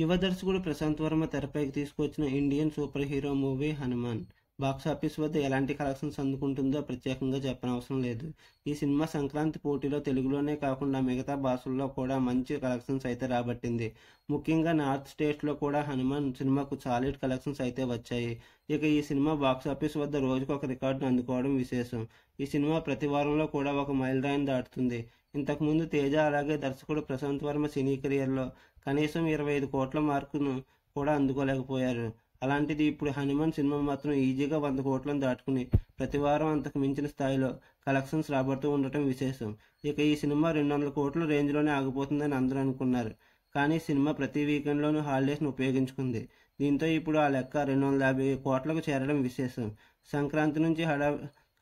యువ దర్శకుడు ప్రశాంత్ వర్మ తెరపైకి తీసుకొచ్చిన Indian super hero movie Hanuman box office వద్ద ఎలాంటి కలెక్షన్స్ అందుకుంటుందో ప్రత్యేకంగా చెప్పనవసరం లేదు. ఈ సినిమా సంక్రాంతి పోటీలో తెలుగులోనే కాకుండా మిగతా భాషల్లో కూడా మంచి కలెక్షన్స్ అయితే రాబట్టింది. ముఖ్యంగా నార్త్ స్టేట్స్లో కూడా హనుమాన్ సినిమాకు సాలిడ్ కలెక్షన్స్ అయితే వచ్చాయి. ఇక ఈ సినిమా బాక్సాఫీస్ వద్ద రోజుకు ఒక రికార్డును అందుకోవడం విశేషం. ఈ సినిమా ప్రతి వారంలో కూడా ఒక మైలురాయిని దాటుతుంది. ఇంతకుముందు తేజ అలాగే దర్శకుడు ప్రశాంత్ వర్మ సినీ కెరియర్లో కనీసం 25 కోట్ల మార్కును కూడా అందుకోలేకపోయారు. అలాంటిది ఇప్పుడు హనుమాన్ సినిమా మాత్రం ఈజీగా 100 కోట్లను దాటుకుని ప్రతి వారం అంతకు మించిన స్థాయిలో కలెక్షన్స్ రాబడుతూ ఉండటం విశేషం. ఇక ఈ సినిమా 200 కోట్ల రేంజ్లోనే ఆగిపోతుందని అందరూ అనుకున్నారు. కానీ సినిమా ప్రతి వీకెండ్లోనూ హాలిడేస్ను ఉపయోగించుకుంది. దీంతో ఇప్పుడు ఆ లెక్క 250 కోట్లకు చేరడం విశేషం. సంక్రాంతి నుంచి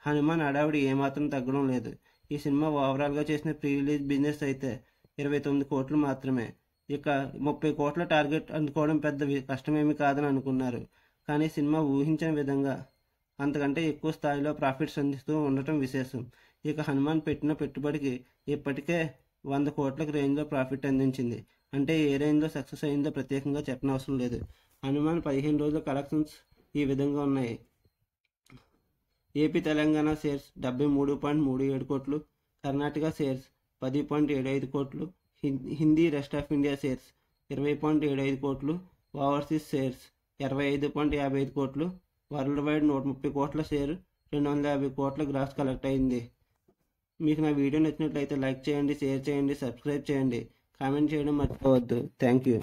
హనుమాన్ హడావిడి ఏమాత్రం తగ్గడం లేదు. ఈ సినిమా ఓవరాల్గా చేసిన ప్రీ రిలీజ్ బిజినెస్ అయితే 29 కోట్లు మాత్రమే. ఇక 30 కోట్ల టార్గెట్ అందుకోవడం పెద్ద కష్టమేమీ కాదని అనుకున్నారు. కానీ సినిమా ఊహించిన విధంగా అంతకంటే ఎక్కువ స్థాయిలో ప్రాఫిట్స్ అందిస్తూ ఉండటం విశేషం. ఇక హనుమాన్ పెట్టిన పెట్టుబడికి ఇప్పటికే 100 కోట్ల రేంజ్లో ప్రాఫిట్ అందించింది. అంటే ఏ రేంజ్లో సక్సెస్ అయిందో ప్రత్యేకంగా చెప్పనవసరం లేదు. హనుమాన్ 15 రోజుల కలెక్షన్స్ ఈ విధంగా ఉన్నాయి. ఏపీ తెలంగాణ షేర్స్ 73.37 కోట్లు, కర్ణాటక షేర్స్ 10.75 కోట్లు, Hindi rest of India shares 20.75 కోట్లు, ఓవర్సీస్ షేర్స్ 25.55 కోట్లు, వరల్డ్ వైడ్ 130 కోట్ల షేర్ 250 కోట్ల గ్రాస్ కలెక్ట్ అయింది. మీకు నా వీడియో నచ్చినట్లయితే లైక్ చేయండి, షేర్ చేయండి, సబ్స్క్రైబ్ చేయండి, కామెంట్ చేయడం మర్చిపోవద్దు. Thank you.